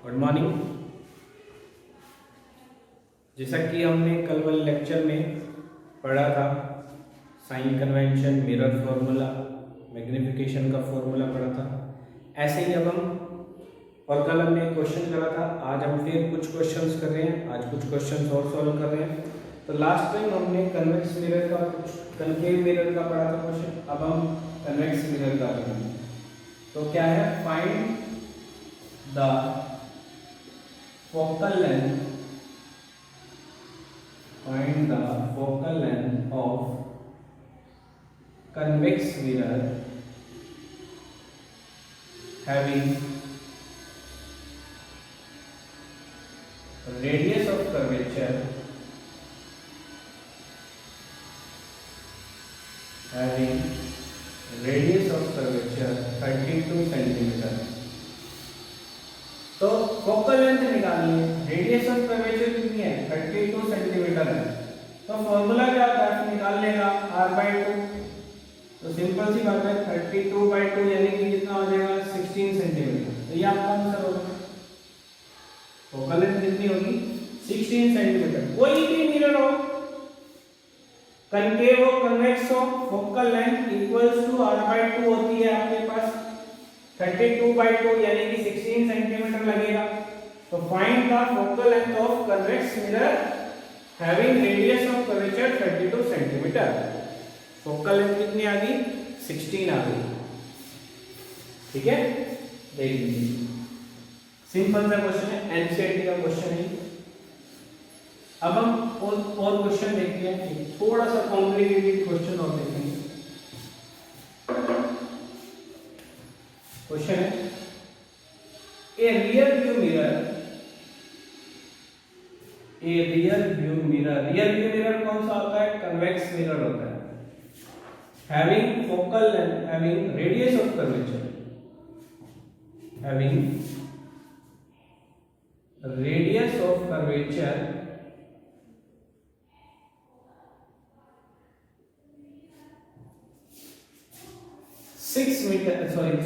Good morning. जैसा कि हमने कल वाले लेक्चर में पढ़ा था, sign convention, mirror formula, magnification का फॉर्मूला पढ़ा था, ऐसे ही अब हम और कल हमने क्वेश्चन करा था। आज हम फिर कुछ क्वेश्चंस कर रहे हैं, आज कुछ क्वेश्चंस और सॉल्व कर रहे हैं। तो लास्ट टाइम हमने कन्वेक्स मिरर का, कुछ कनकेव मिरर का पढ़ा था क्वेश्चन, अब हम कन्वेक्स मिरर का करेंगे। तो क्या है, find the focal length, find the focal length of convex mirror having radius of curvature having radius of curvature 32 centimeter। तो फोकल लेंथ निकालनी है, रेडियस ऑफ कर्वेचर कितनी है, 32 सेंटीमीटर है। तो फॉर्मूला क्या होता है निकालने का, r/2। तो सिंपल सी बात है, 32/2 यानी कि कितना हो जाएगा, 16 सेंटीमीटर। तो ये आपका आंसर होगा। फोकल लेंथ कितनी होगी, 16 सेंटीमीटर। कोई भी मिरर हो, कनकेव हो, कन्वेक्स हो, focal length equals to r/2 होती है आपके पास। 32/2 यानी कि 16 सेंटीमीटर लगेगा। तो find the focal length of convex mirror having radius of curvature 32 centimetre. Focal length कितनी आ गई, 16 आ गई। ठीक है, देख लीजिए, सिंपल सा क्वेश्चन है, एनसीईआरटी का क्वेश्चन है। अब हम और क्वेश्चन देखते हैं, थोड़ा सा कॉम्प्लिकेटेड क्वेश्चन और देखेंगे। क्वेश्चन है, a rear view mirror, rear view mirror कौन सा होता है, कन्वेक्स मिरर होता है। Having focal length, having radius of curvature, having radius of curvature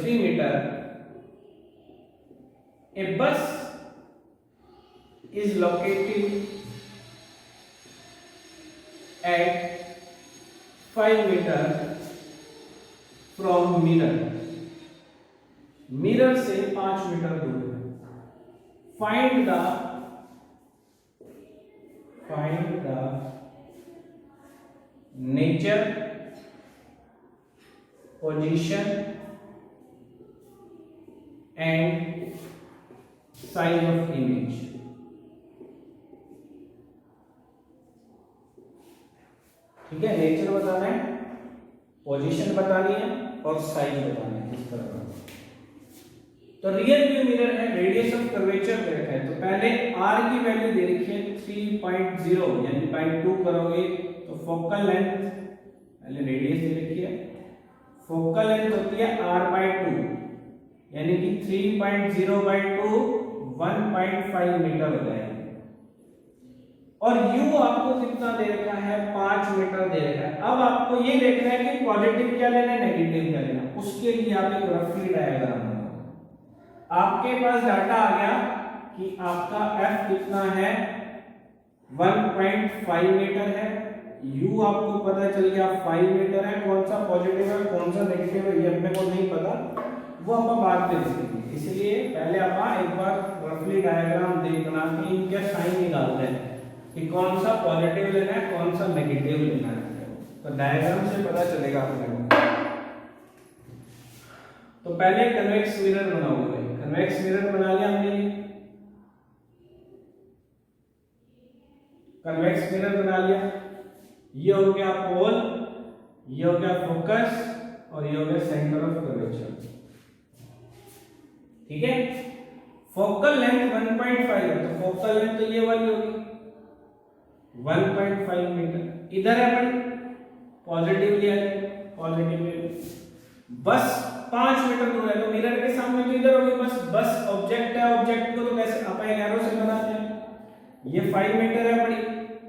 3 meter, a bus is located at 5 meter from mirror, mirror से 5 metre दूर है। Find the nature, position and size of image। ठीक है, nature बताना है, position बतानी है और साइज बताना है, इस तरह का। तो रियर व्यू मिरर है, रेडियस ऑफ कर्वेचर दे रखा है। तो पहले r की वैल्यू दे रखी है 3.0 यानी 0.2 करोगे तो फोकल लेंथ, पहले रेडियस दे रखी है, फोकल लेंथ होती है r/2 यानी कि 3.0/2 1.5 मीटर हो जाएगा। और u आपको कितना दे रखा है, 5 मीटर दे रखा है। अब आपको ये देखना है कि पॉजिटिव क्या लेना है, नेगेटिव क्या लेना है। उसके लिए आप एक रफली डायग्राम बनाओ। आपके पास डाटा आ गया कि आपका f कितना है, 1.5 मीटर है, u आपको पता चल गया 5 मीटर है। कौन सा पॉजिटिव है कौन सा नेगेटिव है ये अपने को नहीं पता, वो आप बाद में देखेंगे। इसलिए पहले आप एक बार रफली डायग्राम बना के इनके साइन निकालते हैं कि कौन सा पॉजिटिव लेना है कौन सा नेगेटिव लेना है। तो डायग्राम से पता चलेगा अपने को। तो पहले कन्वेक्स मिरर बनाओगे, कन्वेक्स मिरर बना लिया हमने, कन्वेक्स मिरर बना लिया। ये हो गया पोल, ये हो गया फोकस और ये हो गया सेंटर ऑफ कर्वेचर। ठीक है, फोकल लेंथ 1.5 है तो फोकल लेंथ तो ये वाली होगी 1.5 मीटर। इधर है बड़ी पॉजिटिव लिया है, पॉजिटिव ले, बस 5 मीटर दूर है तो मिरर के सामने तो इधर होगी बस। बस ऑब्जेक्ट है, ऑब्जेक्ट को तो कैसे अपन एक एरो से बनाते हैं। ये 5 मीटर है बड़ी।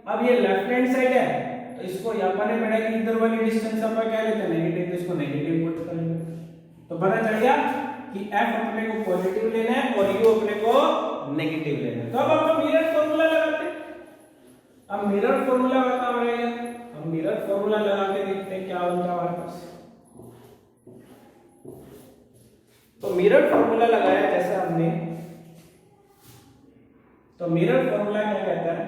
अब ये लेफ्ट हैंड साइड है तो इसको यहाँ पर पड़ेगा, इधर वाली डिस्टेंस अपन क्या लेते हैं, नेगेटिव, तो इसको नेगेटिव पुट करेंगे। तो पता चल गया कि f अपने को पॉजिटिव लेना है और u अपने को नेगेटिव लेना है। तो अब आप मिरर फॉर्मूला लगाते हैं। अब मिरर फॉर्मूला बताओ रहेगा, हम मिरर फॉर्मूला लगा के देखते हैं क्या बनता है हमारे पास। तो मिरर फॉर्मूला लगाया जैसा हमने, तो मिरर फॉर्मूला क्या कहता है,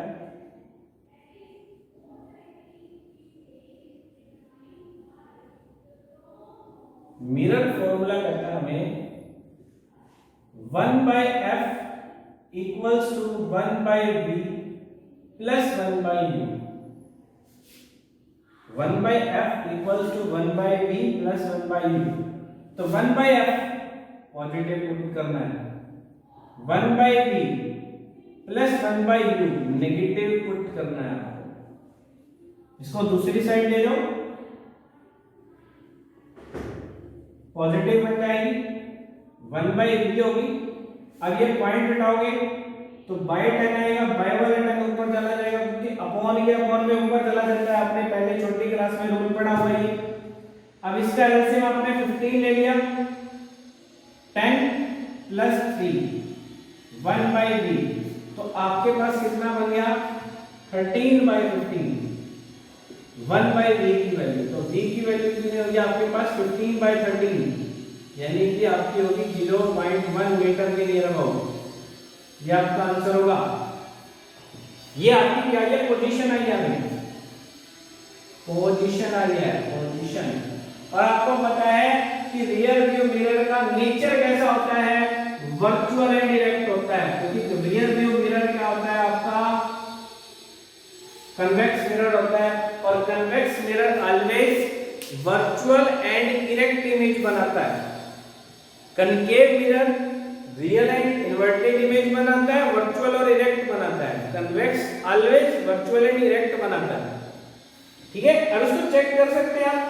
मिरर फॉर्मूला कहता है हमें 1/f equals to 1/v plus 1/u। 1/f equals to 1/v plus 1/u। तो 1/f पॉजिटिव पुट करना है, 1/v plus 1/u negative put करना है आपको। इसको दूसरी साइड ले जाओ, पॉजिटिव बन जाएगी, 1/v होगी। अब ये पॉइंट हटाओगे तो बाय टेन आएगा, बाय वाला टेन ऊपर चला जाएगा क्योंकि अपॉन के अपॉन में ऊपर चला जाता है, आपने पहले छोटी क्लास में रूल पढ़ा हुआ है। अब इसका एलसीएम आपने 15 ले लिया, 10 प्लस 3 1/v, तो आपके पास कितना बन गया 13/15 1/v की वैल्यू। तो v की वैल्यू कितनी होगी आपके पास 15/13, यानी कि आपकी होगी 0.1 मीटर के नियर अबाउट। ये आपका आंसर होगा। ये आपकी क्या है, पोजीशन आई है, पोजीशन आई है, पोजीशन। और आपको पता है कि रियर व्यू मिरर का नेचर कैसा होता है, वर्चुअल एंड डायरेक्ट होता है। क्योंकि रियर व्यू मिरर क्या होता है आपका, कन्वेक्स मिरर होता है, और convex mirror always virtual and erect image बनाता है। Concave mirror real and inverted image बनाता है, वर्चुअल और इरेक्ट बनाता है। Convex always virtual and erect बनाता है। ठीक है, अब इसको चेक कर सकते हैं आप।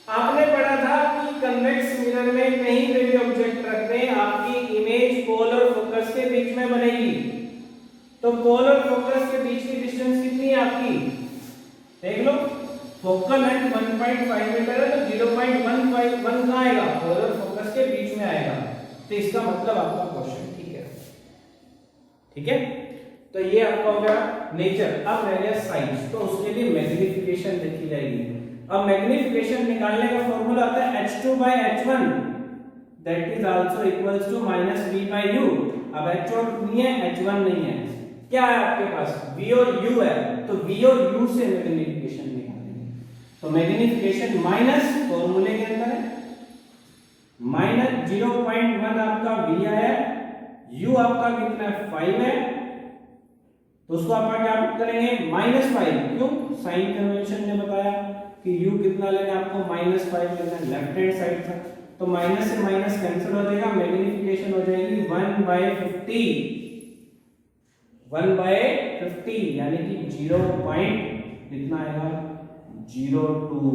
आपने पढ़ा था कि कन्वेक्स मिरर में कहीं पे भी ऑब्जेक्ट रखते हैं, आपकी इमेज पोल और फोकस के बीच में बनेगी। तो पोल और फोकस के बीच की डिस्टेंस कितनी है आपकी, देख लो, फोकल लेंथ 1.5 मीटर है, तो 0.151 कहां आएगा, पोल और फोकस के बीच में आएगा। तो इसका मतलब आपका क्वेश्चन ठीक है। ठीक है, तो ये आपका हो गया नेचर। अब रह गया साइज, तो उसके लिए मैग्नीफिकेशन देखी जाएगी। अब मैग्नीफिकेशन निकालने का फॉर्मूला आता है h2/h1 that is also equals to -v/u। अब h1 नहीं है, h1 नहीं है, क्या है आपके पास, v और u है, तो v और u से मैग्नीफिकेशन निकालेंगे। तो मैग्नीफिकेशन माइनस फॉर्मूले के अंदर है, -0.1 आपका v आया, u आपका कितना है 5 है, तो उसको आप क्या करेंगे -5। क्यों, साइन कन्वेंशन ने बताया कि u कितना लेना है आपको, -5 लेना है लेफ्ट हैंड साइड का। तो माइनस से माइनस कैंसिल हो जाएगा, मैग्नीफिकेशन हो जाएगी 1/50, 1/50 यानी कि 0. कितना आएगा 0.2।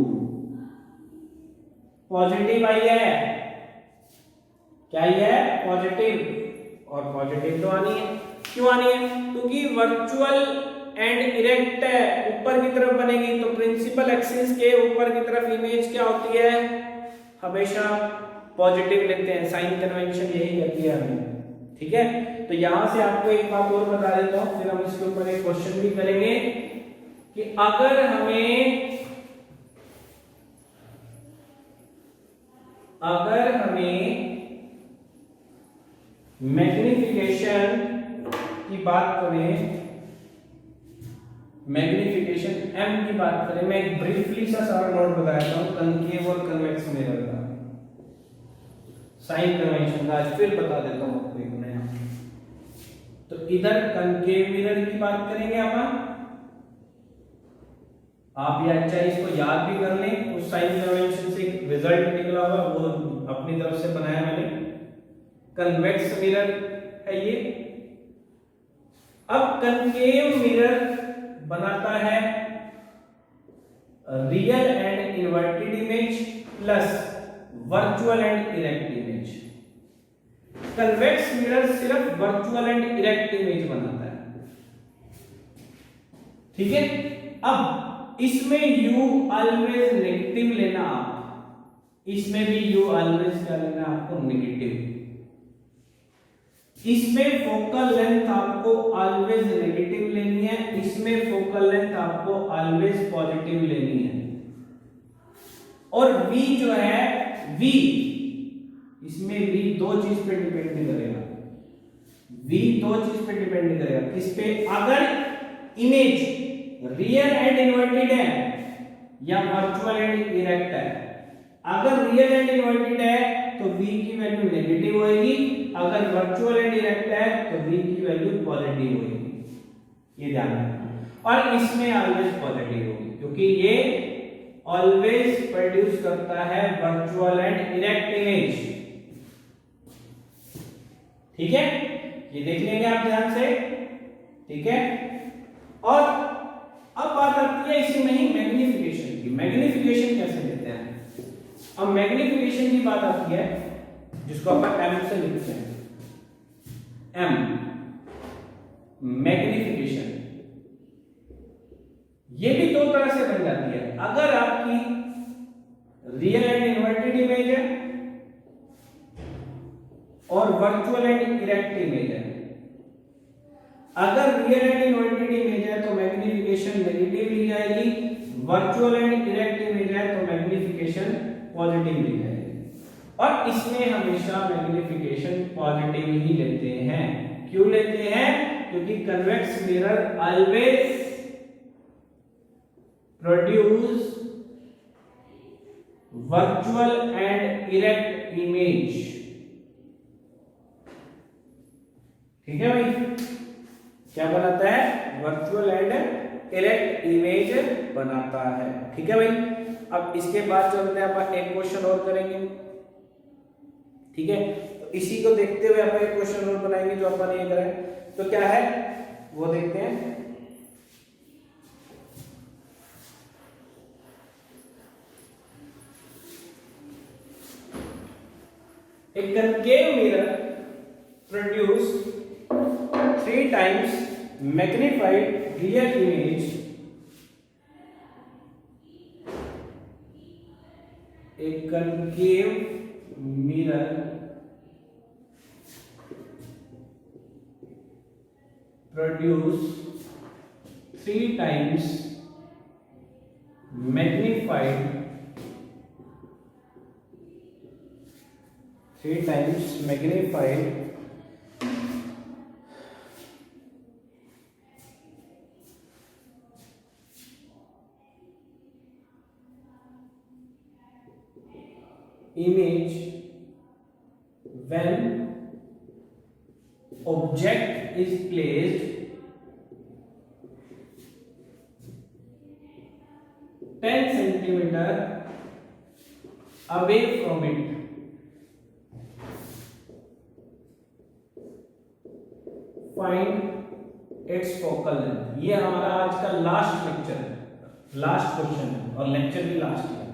पॉजिटिव आई है, क्या आई है, पॉजिटिव। और पॉजिटिव तो आनी है, क्यों आनी है, क्योंकि वर्चुअल एंड इरेक्ट है, ऊपर की तरफ बनेगी। तो प्रिंसिपल एक्सिस के ऊपर की तरफ इमेज क्या होती है, हमेशा पॉजिटिव लेते हैं, साइन कन्वेंशन यही कहती है हमें। ठीक है, तो यहां से आपको एक बात और बता देता हूं, फिर हम इसके ऊपर एक क्वेश्चन भी करेंगे कि अगर हमें मैग्नीफिकेशन की बात करें, मैग्नीफिकेशन m की बात करें, मैं एक ब्रीफली सा सारा नोट बताता हूं कनकेव और कन्वेक्स मिरर का, साइन कन्वेंशन का आज फिर बता देता हूं आपको एक नया। तो इधर कनकेव मिरर की बात करेंगे आप या अच्छा इसको याद भी कर लें, उस साइन कन्वेंशन से एक रिजल्ट निकला होगा, वो अपनी तरफ से बनाया मैंने। कन्वेक्स मिरर है ये। अब कनकेव मिरर बनाता है real and inverted image plus virtual and erect image. Convex mirror सिर्फ वर्चुअल एंड इरेक्ट इमेज बनाता है। ठीक है, अब इसमें u ऑलवेज नेगेटिव लेना आप, इसमें भी u ऑलवेज क्या लेना आपको, नेगेटिव। इसमें फोकल लेंथ आपको ऑलवेज नेगेटिव लेनी है, इसमें फोकल लेंथ आपको ऑलवेज पॉजिटिव लेनी है। और v जो है v, इसमें v दो चीज पे डिपेंड नहीं करेगा, v दो चीज पे डिपेंड नहीं करेगा। किस पे? अगर इमेज रियल एंड इन्वर्टेड है या वर्चुअल एंड इरेक्ट है। अगर रियल एंड इन्वर्टेड है तो v की वैल्यू नेगेटिव होगी, अगर वर्चुअल एंड इरेक्ट है तो v की वैल्यू पॉजिटिव होगी, ये ध्यान रखना। और इसमें ऑलवेज पॉजिटिव होगी क्योंकि ये ऑलवेज प्रोड्यूस करता है वर्चुअल एंड इरेक्ट इमेज। ठीक है, ये देख लेंगे आप ध्यान से। ठीक है, और अब बात आती है इसी में ही मैग्निफिकेशन की। मैग्निफिकेशन कैसे लेते हैं? अब मैग्निफिकेशन की बात आती है जिसको अपन m से लिखते हैं, m मैग्निफिकेशन। ये भी दो तरह से बन जाती है। अगर आपकी रियल एंड इन्वर्टेड इमेज है और वर्चुअल एंड इरेक्ट इमेज है। अगर रियल एंड इन्वर्टेड इमेज है तो मैग्निफिकेशन नेगेटिव ली जाएगी, वर्चुअल एंड इरेक्ट इमेज है तो मैग्निफिकेशन पॉजिटिव ली जाएगी। और इसमें हमेशा मैग्निफिकेशन पॉजिटिव ही लेते हैं। क्यों लेते हैं? क्योंकि convex mirror always produce virtual and erect image. ठीक है भाई, क्या बनाता है? वर्चुअल एंड इरेक्ट इमेज बनाता है। ठीक है भाई, अब इसके बाद चलते हैं अपन एक क्वेश्चन और करेंगे। ठीक है, तो इसी को देखते हुए अपन एक क्वेश्चन और बनाएंगे जो अपन ये करें। तो क्या है वो देखते हैं। A concave mirror produce 3 times magnified real image. A concave mirror produce 3 times magnified image when object is placed 10 centimeter away from it. Find its focal length। ये हमारा आज का लास्ट लेक्चर है, लास्ट क्वेश्चन है और lecture भी last है।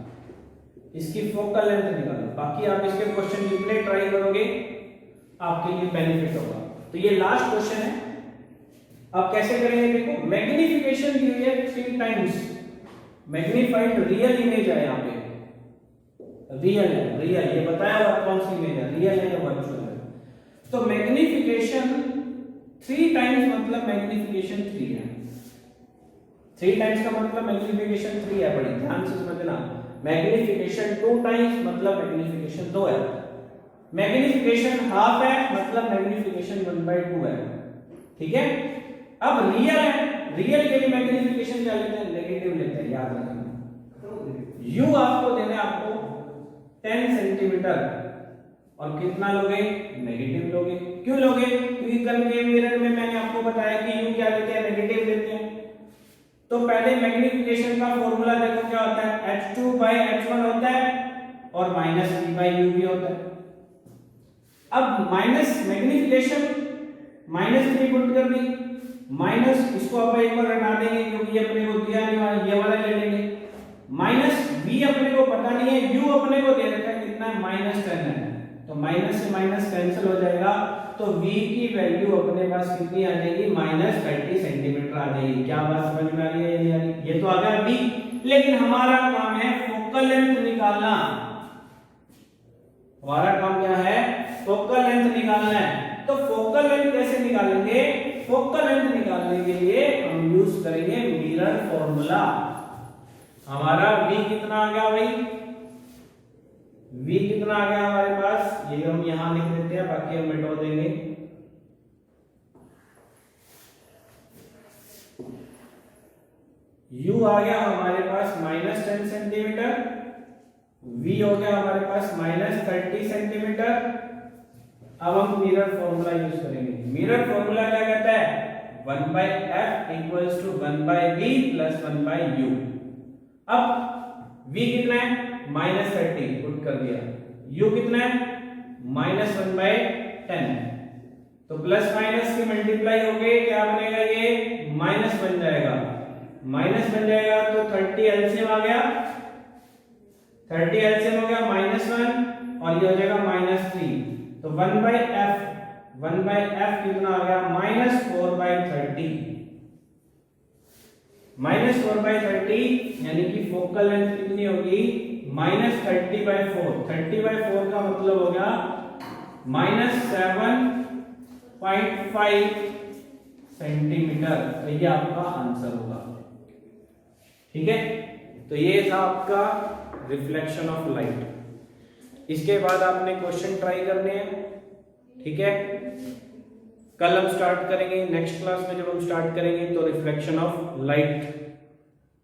इसकी फोकल लेंथ निकालो, बाकी आप इसके क्वेश्चन जितने ट्राई करोगे आपके लिए बेनिफिट होगा। तो ये लास्ट क्वेश्चन है। अब कैसे करेंगे देखो, मैग्निफिकेशन दी हुई है 3 टाइम्स मैग्नीफाइड रियल इमेज है। यहाँ पे रियल है, रियल ये बताया हुआ कौन सी इमेज है, रियल है या वर्चुअल है। तो मैग्निफिकेशन 3 टाइम्स मतलब मैग्निफिकेशन 3 है। 3 टाइम्स का मतलब मैग्निफिकेशन 3 है, बड़ी ध्यान से समझना। मैग्निफिकेशन 2 टाइम्स मतलब मैग्निफिकेशन 2 है। मैग्निफिकेशन हाफ है मतलब मैग्निफिकेशन 1/2 है। ठीक है, अब रियल है, रियल के लिए मैग्निफिकेशन क्या लेते हैं? नेगेटिव लेते हैं, याद रखना। यू आपको देना है आपको 10 सेंटीमीटर और कितना लोगे? नेगेटिव लोगे। क्यों लोगे? क्योंकि कल के मिरर में मैंने आपको बताया कि यू क्या लेते हैं? नेगेटिव लेते हैं। तो पहले मैग्निफिकेशन का फॉर्मूला देखो क्या होता है, h2/h1 होता है और -v/u भी होता है। अब माइनस मैग्निफिकेशन -3 पुट कर दी, माइनस इसको अब एक बार हटा देंगे क्योंकि ये अपने को दिया नहीं, ये वाला ले लेंगे। माइनस v अपने को पता नहीं है, u अपने को दे रखा है कितना है? -10 है। तो माइनस से माइनस कैंसिल हो जाएगा, तो v की वैल्यू अपने पास कितनी आ जाएगी? -30 सेंटीमीटर आ जाएगी। क्या बात समझ में आ रही है? ये तो आ गया v, लेकिन हमारा काम है फोकल लेंथ निकालना। हमारा काम क्या है? फोकल लेंथ निकालना है। तो फोकल लेंथ कैसे निकालेंगे? फोकल लेंथ निकालने के लिए हम यूज करेंगे मिरर फॉर्मूला। हमारा v कितना आ गया भाई? v कितना आ गया हमारे पास? ये हम यहां लिख देते हैं, बाकी हम मिटा देंगे। u आ गया हमारे पास -10 सेंटीमीटर, v हो गया हमारे पास -30 सेंटीमीटर। अब हम मिरर फॉर्मूला यूज करेंगे। मिरर फॉर्मूला क्या कहता है? 1/f equals to 1/v plus 1/u। अब v कितना है? -30 पुट कर दिया। u कितना है? -1/10। तो प्लस माइनस की मल्टीप्लाई हो गई, क्या बनेगा? ये माइनस बन जाएगा। माइनस बन जाएगा तो 30 एलसीएम आ गया, 30 एलसीएम हो गया -1 और ये हो जाएगा -3। तो 1/f कितना आ गया? -4/30। -4/30 यानी कि फोकल लेंथ कितनी होगी? -30/4। 30/4 का मतलब हो गया -7.5 सेंटीमीटर। तो ये आपका आंसर होगा। ठीक है, तो ये था आपका रिफ्लेक्शन ऑफ लाइट। इसके बाद आपने क्वेश्चन ट्राई करने हैं। ठीक है, कल हम स्टार्ट करेंगे, नेक्स्ट क्लास में जब हम स्टार्ट करेंगे तो रिफ्लेक्शन ऑफ लाइट